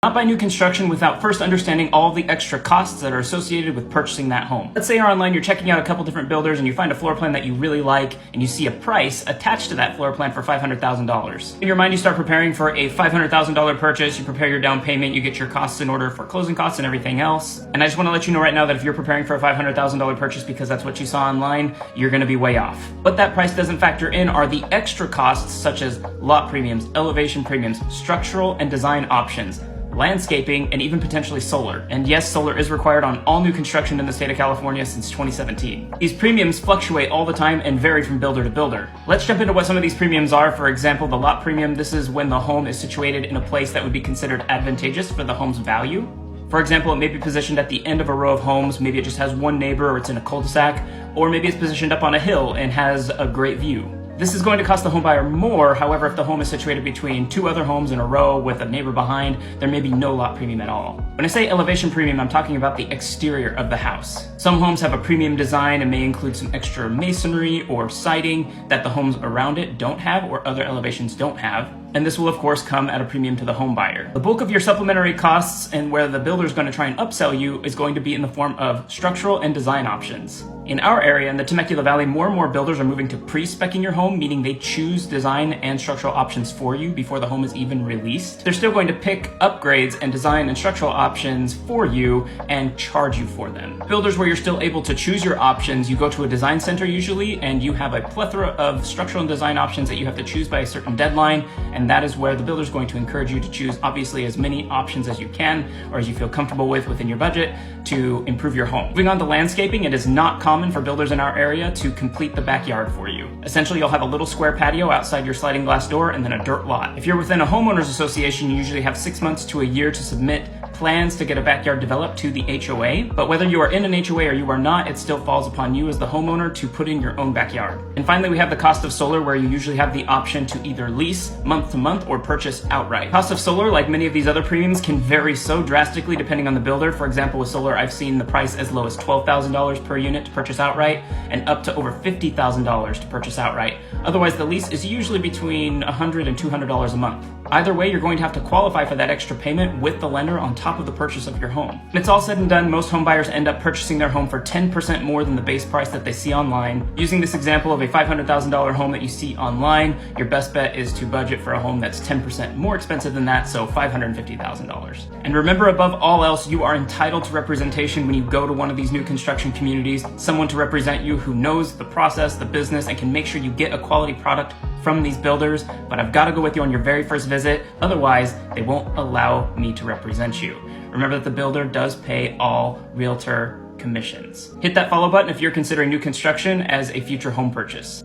not buy new construction without first understanding all the extra costs that are associated with purchasing that home. Let's say you're online, you're checking out a couple different builders and you find a floor plan that you really like and you see a price attached to that floor plan for $500,000. In your mind, you start preparing for a $500,000 purchase, you prepare your down payment, you get your costs in order for closing costs and everything else. And I just want to let you know right now that if you're preparing for a $500,000 purchase because that's what you saw online, you're going to be way off. What that price doesn't factor in are the extra costs such as lot premiums, elevation premiums, structural and design options, landscaping, and even potentially solar. And yes, solar is required on all new construction in the state of California since 2017. These premiums fluctuate all the time and vary from builder to builder. Let's jump into what some of these premiums are. For example, the lot premium, this is when the home is situated in a place that would be considered advantageous for the home's value. For example, it may be positioned at the end of a row of homes, maybe it just has one neighbor or it's in a cul-de-sac, or maybe it's positioned up on a hill and has a great view. This is going to cost the home buyer more. However, if the home is situated between two other homes in a row with a neighbor behind, there may be no lot premium at all. When I say elevation premium, I'm talking about the exterior of the house. Some homes have a premium design and may include some extra masonry or siding that the homes around it don't have or other elevations don't have. And this will of course come at a premium to the home buyer. The bulk of your supplementary costs and where the builder is going to try and upsell you is going to be in the form of structural and design options. In our area, in the Temecula Valley, more and more builders are moving to pre-speccing your home, meaning they choose design and structural options for you before the home is even released. They're still going to pick upgrades and design and structural options for you and charge you for them. Builders where you're still able to choose your options, you go to a design center usually, and you have a plethora of structural and design options that you have to choose by a certain deadline, and that is where the builder is going to encourage you to choose obviously as many options as you can or as you feel comfortable with within your budget to improve your home. Moving on to landscaping, it is not common for builders in our area to complete the backyard for you. Essentially, you'll have a little square patio outside your sliding glass door and then a dirt lot. If you're within a homeowners association, you usually have 6 months to a year to submit plans to get a backyard developed to the HOA, but whether you are in an HOA or you are not, it still falls upon you as the homeowner to put in your own backyard. And finally, we have the cost of solar, where you usually have the option to either lease month to month or purchase outright. Cost of solar, like many of these other premiums, can vary so drastically depending on the builder. For example, with solar, I've seen the price as low as $12,000 per unit to purchase outright and up to over $50,000 to purchase outright. Otherwise, the lease is usually between $100 and $200 a month. Either way, you're going to have to qualify for that extra payment with the lender on top of the purchase of your home. When it's all said and done, most home buyers end up purchasing their home for 10% more than the base price that they see online. Using this example of a $500,000 home that you see online, your best bet is to budget for a home that's 10% more expensive than that, so $550,000. And remember, above all else, you are entitled to representation when you go to one of these new construction communities, someone to represent you who knows the process, the business, and can make sure you get a quality product from these builders. But I've got to go with you on your very first visit, otherwise they won't allow me to represent you. Remember that the builder does pay all realtor commissions. Hit that follow button if you're considering new construction as a future home purchase.